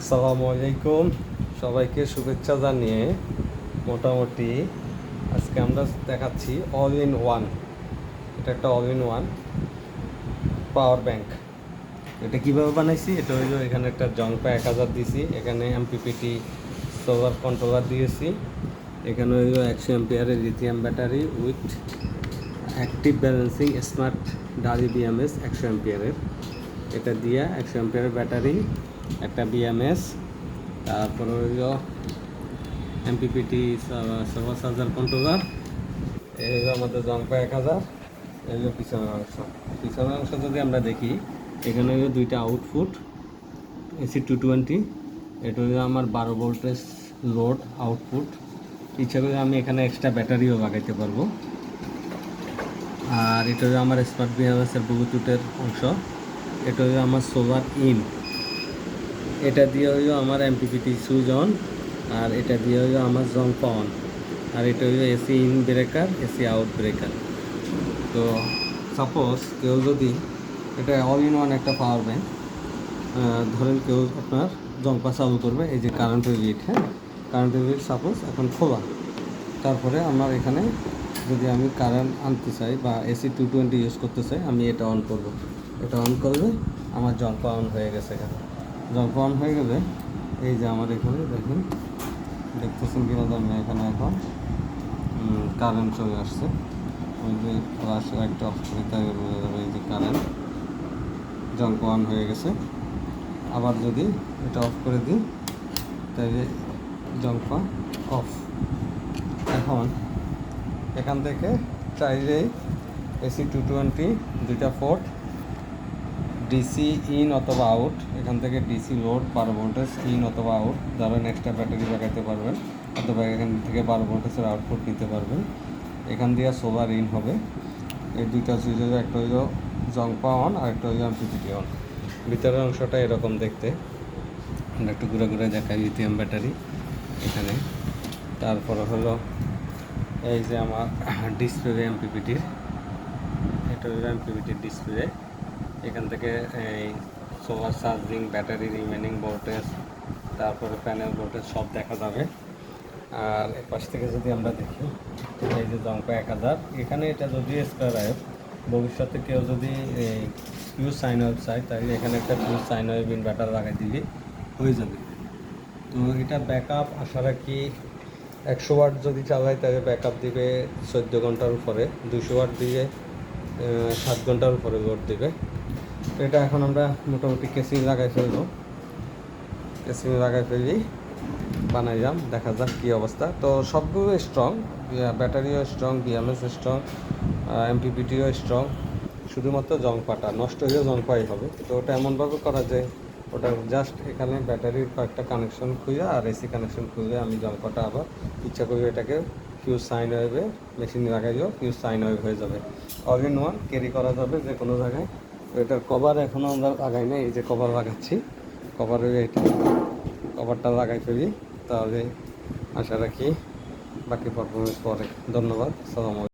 আসসালামু আলাইকুম, সবাইকে শুভেচ্ছা জানিয়ে মোটামুটি আজকে আমরা দেখাচ্ছি অল ইন ওয়ান। এটা একটা all in one power bank. এটা কীভাবে বানাইছি, এটা হইলো এখানে একটা জংপা 1000 দিয়েছি, এখানে এমপিপিটি সোলার কন্ট্রোলার দিয়েছি, এখানে হইলো 100 এম্পিয়ারের lithium battery with active balancing smart Daly BMS 100 এম্পিয়ারের। এটা দিয়ে 100 এম্পিয়ারের ব্যাটারি, একটা বিএমএস, তারপরে হইল এমপিপিটি সুপার চার্জার কন্ট্রোলার। এই হলো আমাদের জংপা 1000। এই হলো পিছনের অংশ যদি আমরা দেখি, এখানে হইলো দুইটা আউটপুট এসি 220। এটা হইলো আমার 12 ভোল্টেজ লোড আউটপুট। ইচ্ছা করে আমি এখানে এক্সট্রা ব্যাটারিও লাগাইতে পারবো। আর এটা হলো আমার স্মার্ট বিএমএসের ব্লুটুথের অংশ। এটা হলো আমার সোলার ইন। এটা দিয়ে হইলো আমার এমপিপিটি সুইচ অন, আর এটা দিয়ে হইলো আমার জংপা অন। আর এটা হইলো AC in breaker, AC out breaker. তো সাপোজ কেউ যদি, এটা অল ইন ওয়ান একটা পাওয়ার ব্যাংক, ধরেন কেউ আপনার জংপা চালু করবে, এই যে কারেন্টের লিড, হ্যাঁ কারেন্টের লিড সাপোজ এখন খোলা। তারপরে আমার এখানে যদি আমি কারেন্ট আনতে চাই বা এসি 220 ইউজ করতে চাই, আমি এটা অন করব। এটা অন করলে আমার জংপা অন হয়ে গেছে। এখানে জংপা অন হয়ে গেলে এই যে আমার এখানে দেখুন, দেখতেছেন কিনা জানি না, এখানে এখন কারেন্ট চলে আসছে। ওই যে ফ্লাশ লাইটটা অফ করে তাই বোঝা যাবে এই যে কারেন্ট, জংপা অন হয়ে গেছে। আবার যদি এটা অফ করে দিই তাহলে জংপা অফ। এখন এখান থেকে চাইলেই এসি 220 দুইটা পোর্ট, ডিসি ইন অথবা আউট, এখান থেকে ডিসি লোড 12 ভোল্টেজ ইন অথবা আউট, ধরেন এক্সট্রা ব্যাটারি লাগাইতে পারবেন, অথবা এখান থেকে 12 ভোল্টেজের আউটপুট নিতে পারবেন। এখান দিয়ে সোলার ইন হবে। এই দুইটা সুইচ হলো, একটা হইলো জংপা অন আর একটা হইলো এমপিপিটি অন। ভিতরের অংশটা এরকম দেখতে, আমরা একটু ঘুরে ঘুরে দেখাই। লিথিয়াম ব্যাটারি এখানে, তারপরে হলো এই যে আমার ডিসপ্লে এমপিপিটির, এটা হলো এমপিপিটির ডিসপ্লে। এখান থেকে এই solar charging, battery remaining voltage, তারপরে প্যানেল ভোল্টেজ সব দেখা যাবে। আর এপাশ থেকে যদি আমরা দেখি, এই যে জংপা 1000, এখানে এটা যদি স্কোয়ার আইভ, ভবিষ্যতে কেউ যদি এই ফিউজ সাইন ওয়েভ চায় তাহলে এখানে একটা ফিউজ সাইন ওয়েভ ইনভার্টার লাগাই দিলে হয়ে যাবে। তো এটা ব্যাকআপ আশা রাখি 100 ওয়াট যদি চালাই তাহলে ব্যাকআপ দিবে 14 ঘন্টার উপরে, 200 ওয়াট দিয়ে 7 ঘন্টার উপরে লোড দেবে। তো এটা এখন আমরা মোটামুটি কেসিং লাগাই ফেলবো, কেসিং লাগাই ফেলি বানাইলাম, দেখা যাক কী অবস্থা। তো সবগুলো স্ট্রং, ব্যাটারিও স্ট্রং, বিএমএস স্ট্রং, এমপিপিটিও স্ট্রং, শুধুমাত্র জংপাটা নষ্ট হলেও জংপাই হবে। তো ওটা এমনভাবে করা যায়, ওটা জাস্ট এখানে ব্যাটারির কয়েকটা কানেকশন খুঁজে আর এসি কানেকশন খুঁজে আমি জংপাটা আবার ইচ্ছা করি এটাকে ফিউজ সাইন ওয়েভে মেশিন লাগাইলেও ফিউজ সাইন ওয়েভ হয়ে যাবে। অল ইন ওয়ান ক্যারি করা যাবে যে কোনো জায়গায়। তো এটার কভার এখনও আমরা লাগাই নাই, এই যে কভার লাগাচ্ছি, কভারের এটা কভারটা লাগাই ফেলি, তাহলে আশা রাখি বাকি পারফরমেন্স পরে। ধন্যবাদ, সালাম।